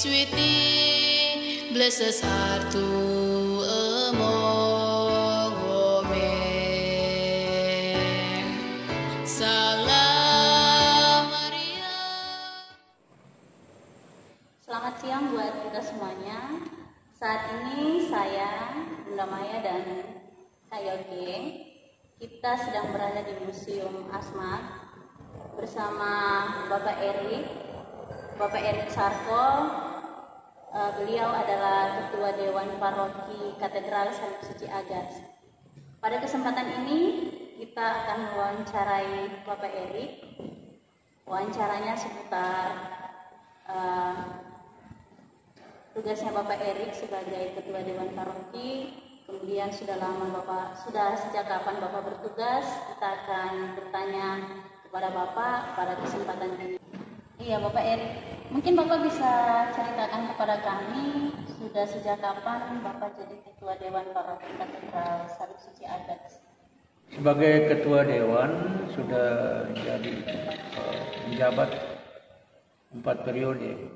sweetie, blessed are thou among women. Salam Maria. Selamat siang buat kita semuanya. Saat ini saya, Bunda Maya dan Kak Yoge, kita sedang berada di Museum Asmat bersama Bapak Erik Sarko. Beliau adalah Ketua Dewan Paroki Katedral Salib Suci Agas. Pada kesempatan ini kita akan mewawancarai Bapak Erik. Wawancaranya seputar tugasnya Bapak Erik sebagai Ketua Dewan Paroki. Kemudian sejak kapan Bapak bertugas? Kita akan bertanya kepada Bapak pada kesempatan ini. Iya, Bapak Erik, mungkin Bapak bisa ceritakan kepada kami sudah sejak kapan Bapak jadi Ketua Dewan Paroki Katedral Salib Suci Agas? Sebagai Ketua Dewan sudah jadi menjabat 4 periode.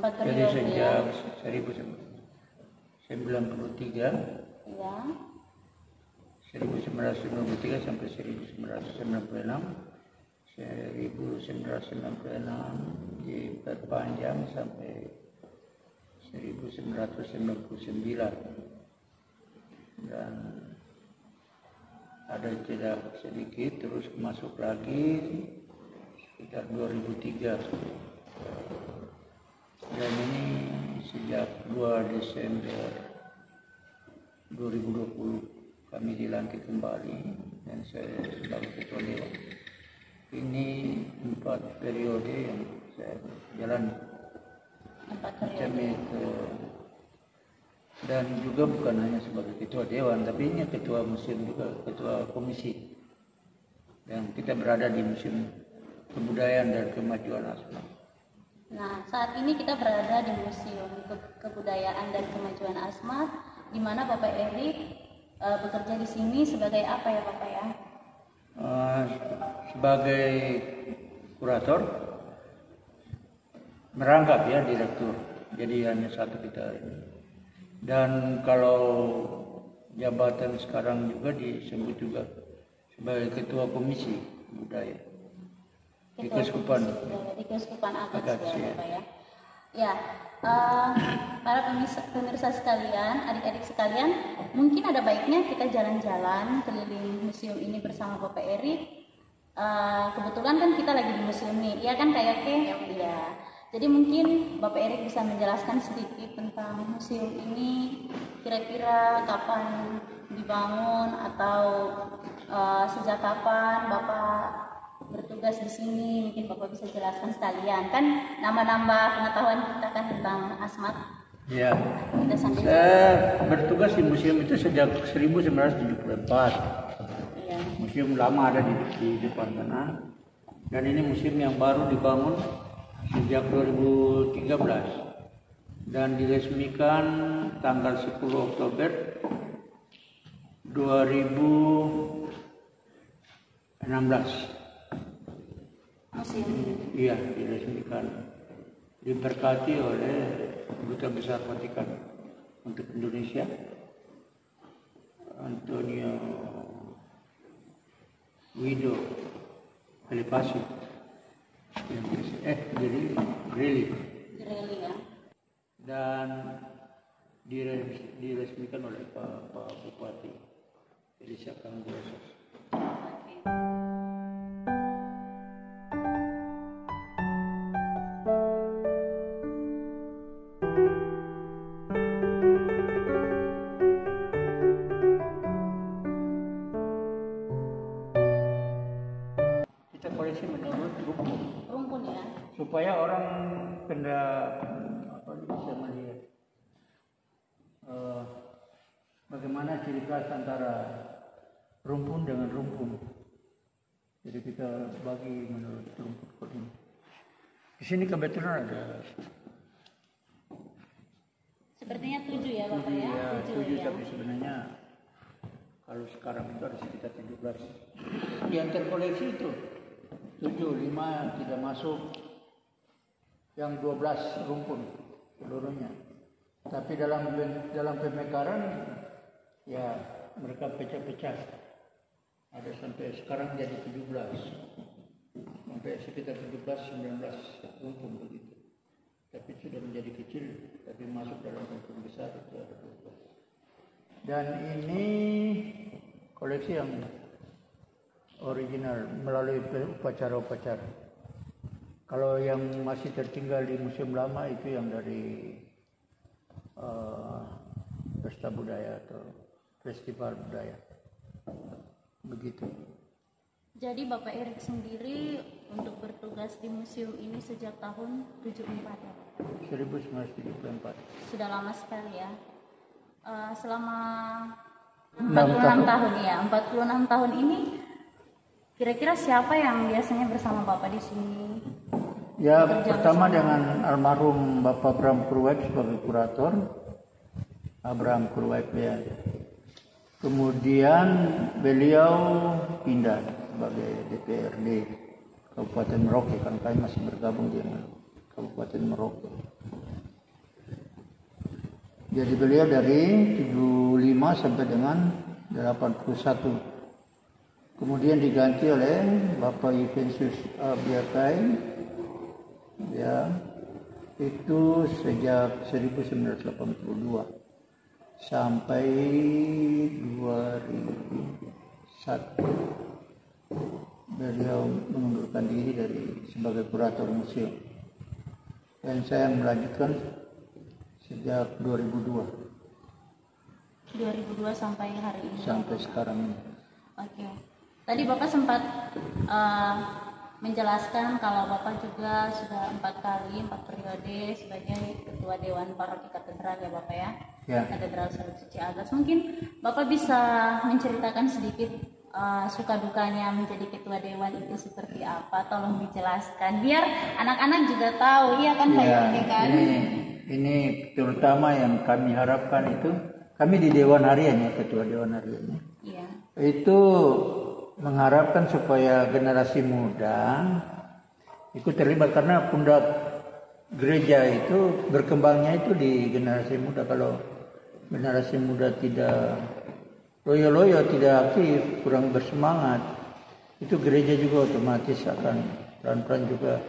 Jadi sejak 1993. Ya. 1993 sampai 1996. 1996 diperpanjang sampai 1999 dan ada jeda sedikit terus masuk lagi sekitar 2003 dan ini sejak 2 Desember 2020 kami dilantik kembali dan saya sebagai Ketua Dewan. Ini 4 periode yang saya jalani. 4 periode. Dan juga bukan hanya sebagai Ketua Dewan, tapi ini Ketua Museum juga, Ketua Komisi. Dan kita berada di Museum Kebudayaan dan Kemajuan Asmat. Nah, saat ini kita berada di Museum Kebudayaan dan Kemajuan Asmat, di mana Bapak Erik bekerja di sini sebagai apa ya Bapak ya? Sebagai kurator, merangkap ya direktur, jadi hanya satu kita ini. Dan kalau jabatan sekarang juga disebut juga sebagai Ketua Komisi Budaya di Keuskupan Agas ya Bapak ya. Ya, para pemirsa sekalian, adik-adik sekalian, mungkin ada baiknya kita jalan-jalan keliling museum ini bersama Bapak Erik. Kebetulan kan kita lagi di museum nih, iya kan Kak Yoke? Iya. Jadi mungkin Bapak Erik bisa menjelaskan sedikit tentang museum ini, kira-kira kapan dibangun atau sejak kapan Bapak bertugas di sini. Mungkin Bapak bisa jelaskan sekalian, kan nambah-nambah pengetahuan kita kan tentang Asmat. Ya, saya bertugas di museum itu sejak 1974. Ya. Museum lama ada di depan sana, dan ini museum yang baru dibangun sejak 2013 dan diresmikan tanggal 10 Oktober 2016. Museum Iya, diresmikan, diberkati oleh Duta Besar Vatikan untuk Indonesia, Antonio Guido Helipasi, jadi Greli ya. Dan diresmikan oleh Pak Bupati Elisha Kanggosos. Koleksi menurut rumpun ya, supaya orang bisa melihat bagaimana ciri khas antara rumpun dengan rumpun. Jadi kita bagi menurut rumpun kuning. Di sini kebetulan ada sepertinya 7 ya Bapak ya? Iya, 7 ya. Tapi sebenarnya kalau sekarang itu ada sekitar 17. Yang terkoleksi itu 7, 5 tidak masuk, yang 12 rumpun. seluruhnya. Tapi dalam pemekaran ya mereka pecah-pecah. Ada sampai sekarang jadi 17. Sampai sekitar 17-19 rumpun begitu. Tapi sudah menjadi kecil, tapi masuk dalam rumpun besar itu ada 12. Dan ini koleksi yang original melalui upacara-upacara. Kalau yang masih tertinggal di museum lama itu yang dari pesta budaya atau festival budaya. Begitu. Jadi Bapak Erik sendiri untuk bertugas di museum ini sejak tahun 74 ya? 1974. Sudah lama sekali ya. Selama 46 tahun ya. 46 tahun ini kira-kira siapa yang biasanya bersama Bapak di sini? Ya, pertama dengan almarhum Bapak Abraham Purwaik sebagai kurator. Abraham Purwaik ya. Kemudian beliau pindah sebagai DPRD Kabupaten Merauke, kan kami masih bergabung di Kabupaten Merauke. Jadi beliau dari 75 sampai dengan 81. Kemudian diganti oleh Bapak Yuventus Abiakai, ya, itu sejak 1982 sampai 2001 beliau mengundurkan diri sebagai kurator museum, dan saya melanjutkan sejak 2002 sampai hari ini. Sampai sekarang ini. Oke. Tadi Bapak sempat menjelaskan kalau Bapak juga sudah 4 periode sebagai Ketua Dewan Paroki Katedral ya Bapak ya? Ya. Katedral Salib Suci Agas. Mungkin Bapak bisa menceritakan sedikit suka dukanya menjadi Ketua Dewan itu seperti apa? Tolong dijelaskan biar anak-anak juga tahu, iya kan Pak Yoni kan? Ini terutama yang kami harapkan itu, kami di Dewan Harian ya, Ketua Dewan Harian ya. Iya. Itu mengharapkan supaya generasi muda ikut terlibat, karena pundak gereja itu berkembangnya itu di generasi muda. Kalau generasi muda tidak loyo-loyo, tidak aktif, kurang bersemangat, itu gereja juga otomatis akan pelan-pelan juga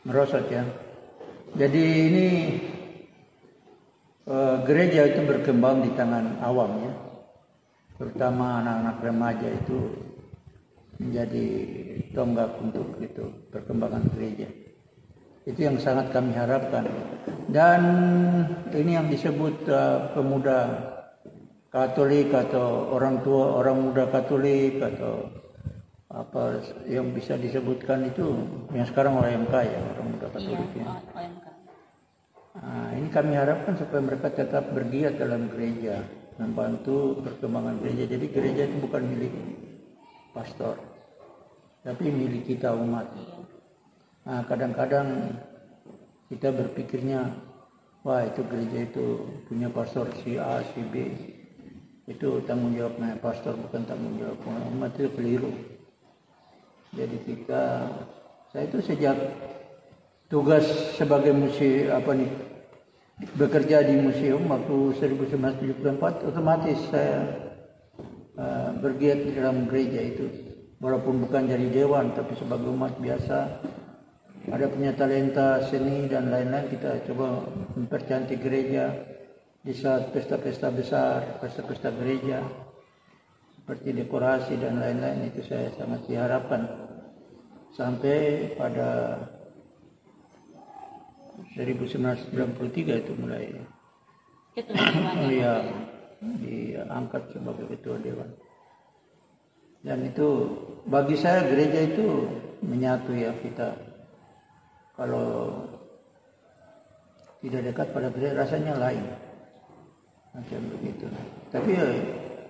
merosot ya. Jadi ini gereja itu berkembang di tangan awam ya, terutama anak-anak remaja itu menjadi tonggak untuk itu perkembangan gereja. Itu yang sangat kami harapkan. Dan ini yang disebut pemuda Katolik atau orang tua orang muda Katolik atau apa yang bisa disebutkan itu yang sekarang orang MK ya, orang muda Katolik ya. OMK. Nah, ini kami harapkan supaya mereka tetap bergiat dalam gereja, membantu perkembangan gereja. Jadi gereja itu bukan milik pastor, tapi milik kita umat. Nah, kadang-kadang kita berpikirnya, wah itu gereja itu punya pastor si A, si B. Itu tanggung jawabnya pastor, bukan tanggung jawab umat, itu keliru. Jadi saya itu sejak tugas sebagai bekerja di museum waktu 1974, otomatis saya bergiat di dalam gereja itu. Walaupun bukan jadi dewan, tapi sebagai umat biasa, ada punya talenta seni dan lain-lain, kita coba mempercantik gereja di saat pesta-pesta besar, pesta-pesta gereja, seperti dekorasi dan lain-lain. Itu saya sangat diharapkan. Sampai pada 1993 itu mulai Ketua Dewan. ya, diangkat sebagai Ketua Dewan. Dan itu bagi saya gereja itu menyatu ya, kita kalau tidak dekat pada gereja rasanya lain macam begitu. Tapi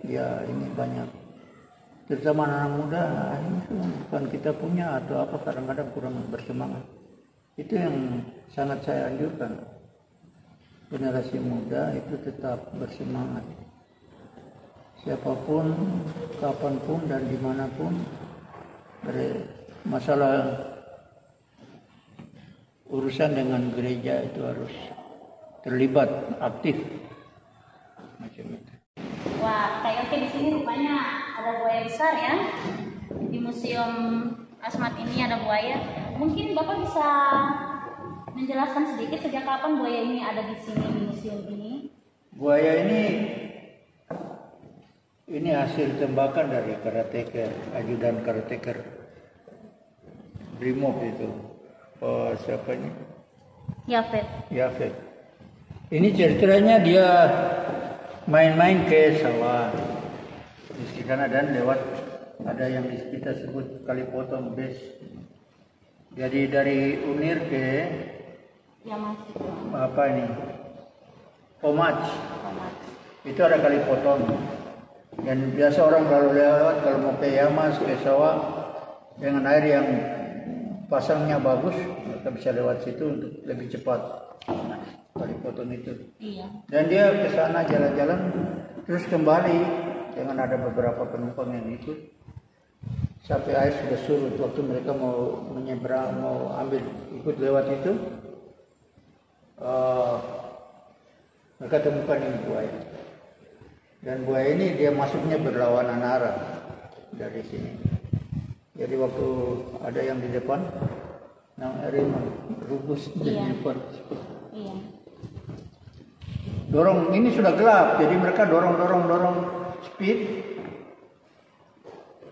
ya ini banyak, terutama anak muda, ini bukan kita punya atau apa, kadang-kadang kurang bersemangat. Itu yang sangat saya anjurkan, generasi muda itu tetap bersemangat. Siapapun, kapanpun dan dimanapun, masalah urusan dengan gereja itu harus terlibat aktif macam itu. Wah, kayak oke di sini rupanya ada buaya besar ya. Di Museum Asmat ini ada buaya. Mungkin Bapak bisa menjelaskan sedikit sejak kapan buaya ini ada di sini di museum ini? Buaya ini hasil tembakan dari karateker, ajudan karateker Brimob itu. Siapa ini? Yafet. Ini ceritanya dia main-main ke sawah di sana dan lewat ada yang kita sebut kali potong base. Jadi dari Unir ke apa ini? Pomats. Itu ada kali potong. Dan biasa orang kalau lewat kalau mau ke Yamas ke sawah dengan air yang pasangnya bagus, mereka bisa lewat situ untuk lebih cepat. Kali potong itu. Iya. Dan dia ke sana jalan-jalan terus kembali dengan ada beberapa penumpang yang ikut sampai air sudah surut. Waktu mereka mau menyeberang, mau ambil ikut lewat itu, mereka temukan ini buaya. Dan buaya ini dia masuknya berlawanan arah dari sini. Jadi waktu ada yang di depan, nang Ariman rugus di depan. Iya. Dorong, ini sudah gelap, jadi mereka dorong speed.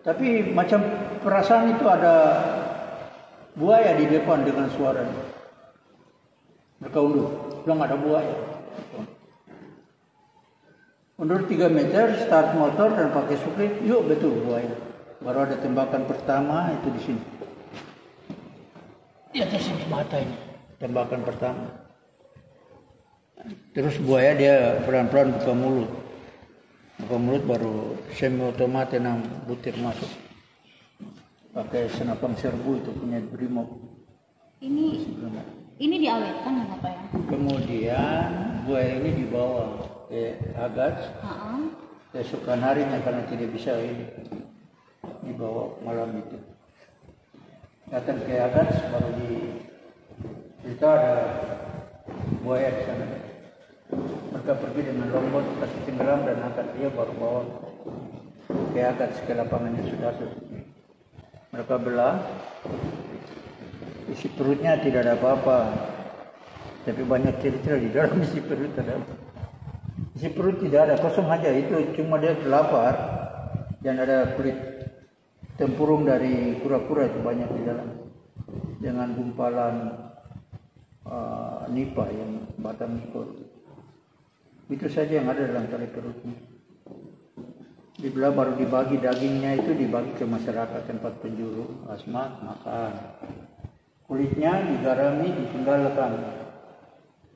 Tapi macam perasaan itu ada buaya di depan dengan suaranya. Mereka undur, bilang ada buaya. Undur 3 meter, start motor dan pakai suprit, yuk betul buaya. Baru ada tembakan pertama itu di sini. Di atas sini mata ini, tembakan pertama. Terus buaya dia pelan-pelan buka mulut. Buka mulut baru semi otomatis 6 butir masuk. Pakai senapang serbu itu punya Brimob. Ini diawetkan ya Bapak ya? Kemudian buaya ini dibawa ke Agats. Keesokan harinya karena tidak bisa ini dibawa malam itu. Datang ke Agats baru kita ada buaya di sana. Mereka pergi dengan longboat kasih tenggelam dan angkat dia baru bawa ke Agats ke lapangannya sudah selesai. Mereka belah, isi perutnya tidak ada apa-apa, tapi banyak cerita di dalam isi perut ada. Isi perut tidak ada, kosong aja, itu cuma dia lapar dan ada kulit tempurung dari kura-kura itu banyak di dalam dengan gumpalan nipa yang batang nipa. Itu saja yang ada dalam tali perutnya. Dibelah baru dibagi dagingnya itu dibagi ke masyarakat tempat penjuru Asmat makan. Kulitnya digarami ditinggalkan.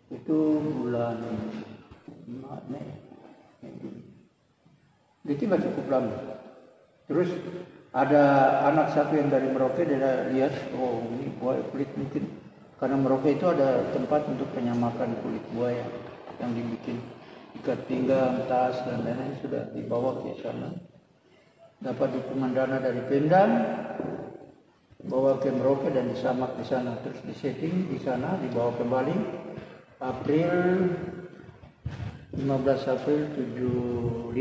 Itu bulan Mei. Itu nggak cukup lama. Terus ada anak satu yang dari Merauke dia lihat, oh ini buaya kulit mungkin karena Merauke itu ada tempat untuk penyamakan kulit buaya yang dibikin ikat pinggang, tas dan lain-lain sudah dibawa ke sana. Dapat dukungan dana dari Pemda, bawa ke Merauke dan disamak di sana, terus disetting di sana, dibawa kembali April 15 April 2005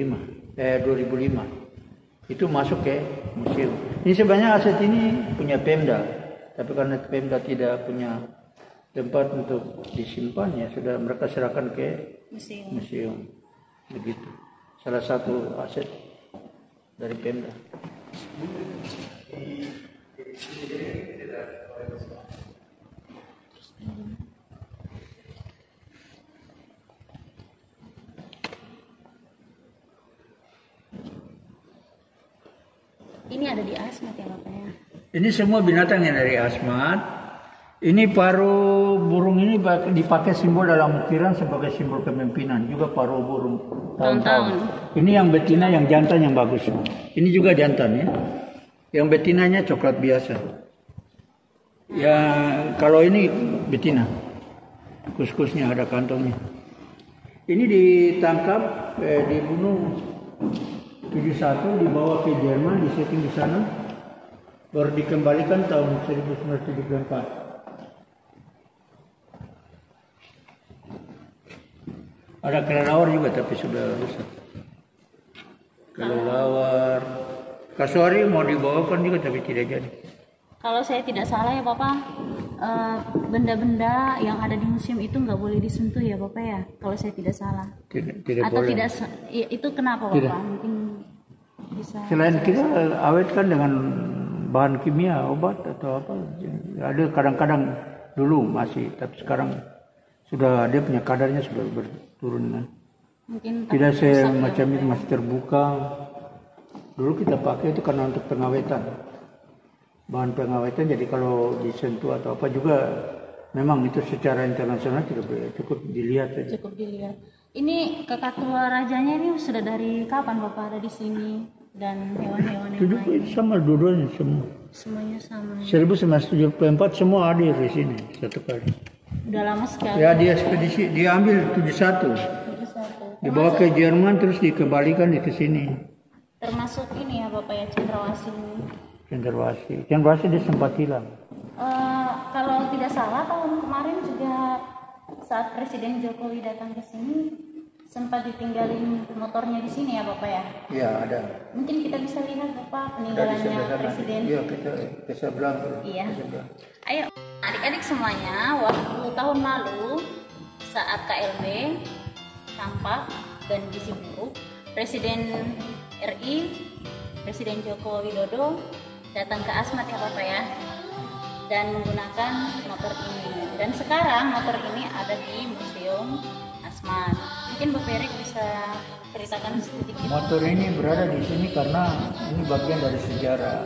itu masuk ke museum. Ini sebenarnya aset ini punya Pemda, tapi karena Pemda tidak punya tempat untuk disimpan ya sudah mereka serahkan ke museum. Begitu. Salah satu aset dari Pemda. Ini ada di Asmat ya Bapak ya? Ini semua binatang yang dari Asmat. Ini paruh burung ini dipakai simbol dalam ukiran sebagai simbol kepemimpinan. Juga paruh burung tahun-tahun. Ini yang betina, yang jantan yang bagus. Ini juga jantan ya. Yang betinanya coklat biasa. Ya kalau ini betina. Kus-kusnya ada kantongnya. Ini ditangkap, dibunuh 71, dibawa ke Jerman, disetting di sana. Baru dikembalikan tahun 1974. Ada kelelawar juga tapi sudah rusak. Kelelawar, kasuari mau dibawakan juga tapi tidak jadi. Kalau saya tidak salah ya Bapak, benda-benda yang ada di museum itu nggak boleh disentuh ya Bapak ya, kalau saya tidak salah. Tidak Atau boleh. tidak, ya, itu kenapa Bapak? Tidak. Mungkin bisa. Selain kita awetkan dengan bahan kimia, obat atau apa, ada kadang-kadang dulu masih, tapi sekarang sudah dia punya kadarnya sudah berturun. Mungkin Tidak rusak ya, semacam Bapak itu ya. masih terbuka. Dulu kita pakai itu karena untuk pengawetan, bahan pengawetan. Jadi kalau disentuh atau apa juga, memang itu secara internasional tidak boleh, cukup dilihat saja. Cukup dilihat. Ini kakak tua rajanya ini sudah dari kapan Bapak ada di sini, dan hewan-hewan yang Itu lain? sama dua-duanya semua. Semuanya sama. 1974 semua hadir di sini satu kali. Udah lama sekali. Ya di ekspedisi dia ambil 71, Itu satu. dibawa ke Jerman terus dikembalikan ke sini. Termasuk ini ya Bapak ya, cendrawasih. Cendrawasih dia sempat hilang. Kalau tidak salah tahun kemarin juga saat Presiden Jokowi datang ke sini sempat ditinggalin motornya di sini ya Bapak ya. Iya ada. Mungkin kita bisa lihat Bapak Ada di peninggalannya sebelah sana. Presiden. Iya kita sebelah. Iya. Ke sebelah. Ayo adik-adik semuanya, waktu tahun lalu saat KLB Campak dan gizi buruk, Presiden RI, Presiden Joko Widodo datang ke Asmat ya Bapak ya, dan menggunakan motor ini. Dan sekarang motor ini ada di Museum Asmat. Mungkin Bapak Erik bisa ceritakan sedikit. Motor ini berada di sini karena ini bagian dari sejarah.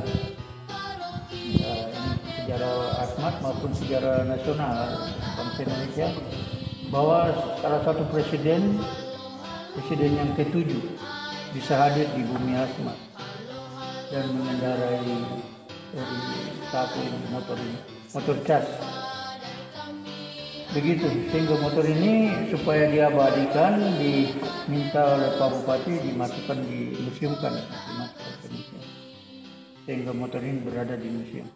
Ya, ini sejarah Asmat maupun sejarah nasional bangsa Indonesia, bahwa salah satu presiden yang ke-7 bisa hadir di bumi Asmat dan mengendarai dari satu motor ini, motor cas. Begitu, sehingga motor ini supaya diabadikan, diminta oleh Pak Bupati dimasukkan di museumkan, dimasukkan ke museum. Sehingga motor ini berada di museum.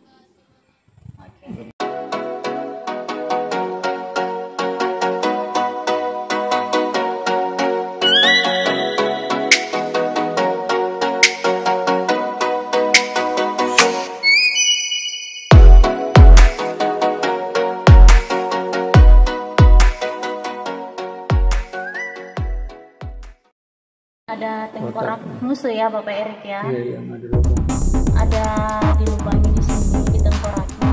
Ada tengkorak musuh ya Bapak Erik ya. Iya, yang ada lubang. Ada di lubangnya di sini, di tengkoraknya.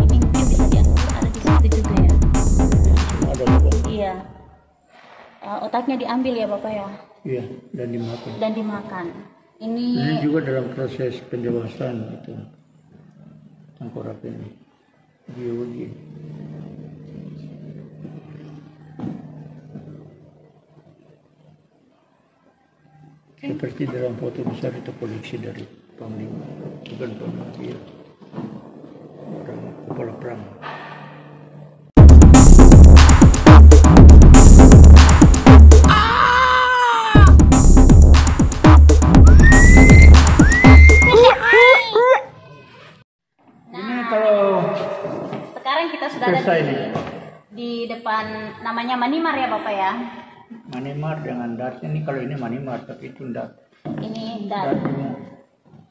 Ini mungkin bisa diatur ada di situ juga ya. Ada lubang. Iya. Otaknya diambil ya Bapak ya, Iya, dan dimakan. dan dimakan. Ini Ini juga dalam proses pendewasaan itu tengkorak ini biologi. Seperti dalam foto besar itu koleksi dari Panglima, bukan Panglima, iya. Orang kepala perang. Ini kalau sekarang kita sudah ada selesai di, nih. di depan namanya Manimar ya Bapak ya. Manimar dengan dasnya ini, kalau ini Manimar tapi itu enggak. Ini dan Kalau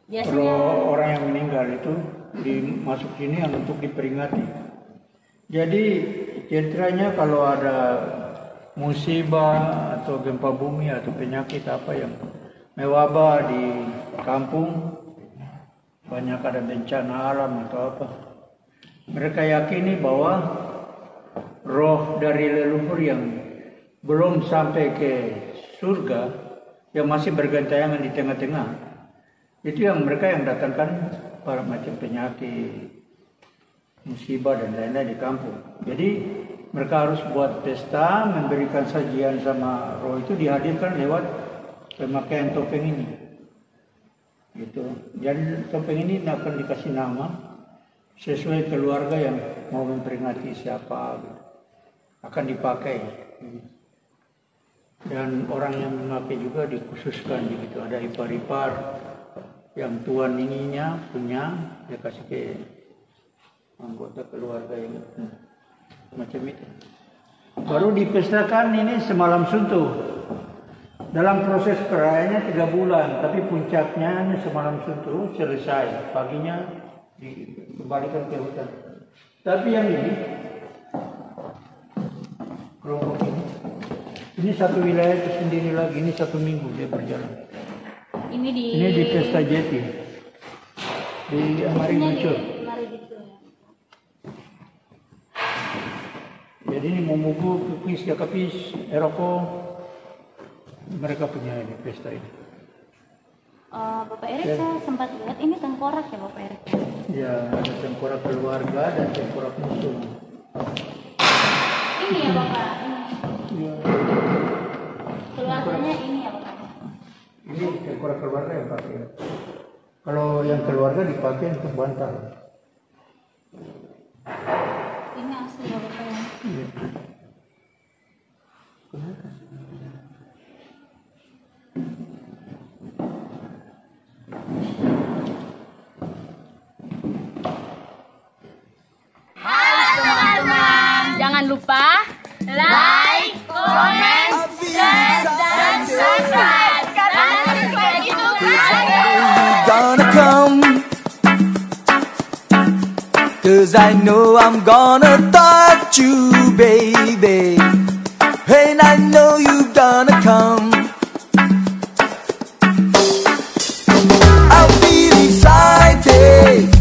biasanya orang yang meninggal itu dimasuk sini yang untuk diperingati. Jadi ceritanya kalau ada musibah atau gempa bumi atau penyakit apa yang mewabah di kampung, banyak ada bencana alam atau apa, mereka yakini bahwa roh dari leluhur yang belum sampai ke surga, yang masih bergentayangan di tengah-tengah, itu yang mereka yang datangkan para macam penyakit, musibah dan lain-lain di kampung. Jadi mereka harus buat pesta, memberikan sajian sama roh itu, dihadirkan lewat pemakaian topeng ini. Gitu. Jadi topeng ini akan dikasih nama sesuai keluarga yang mau memperingati siapa, gitu. Akan dipakai. Dan orang yang memakai juga dikhususkan begitu. Ada ipar-ipar yang tuan ininya punya, dia kasih ke anggota keluarga yang macam itu. Baru dipestakan ini semalam suntuh. Dalam proses perayaannya 3 bulan, tapi puncaknya semalam suntuh selesai. Paginya dikembalikan ke hutan. Tapi yang ini, kelompok ini satu wilayah tersendiri lagi. Ini 1 minggu dia berjalan. Ini di Pesta Jeti di Amari Muncul. Jadi ini Momugu, Kukis, Jakapis, Eroko, mereka punya ini pesta ini. Bapak Erik saya sempat lihat ini tengkorak ya Bapak Erik? Ya, ada tengkorak keluarga dan tengkorak musuh. Ini ya Bapak? Ya. Keluarganya ini ya Bapak? Ini tengkorak keluarga yang pakai. Kalau yang keluarga dipakai untuk bantal. Ini asli ya Bapak ya? Iya. Jangan lupa like, comment, share, dan subscribe. Karena subscribe itu Gonna come, 'cause I know I'm gonna touch you, baby. And I know you're gonna come. I'll feel excited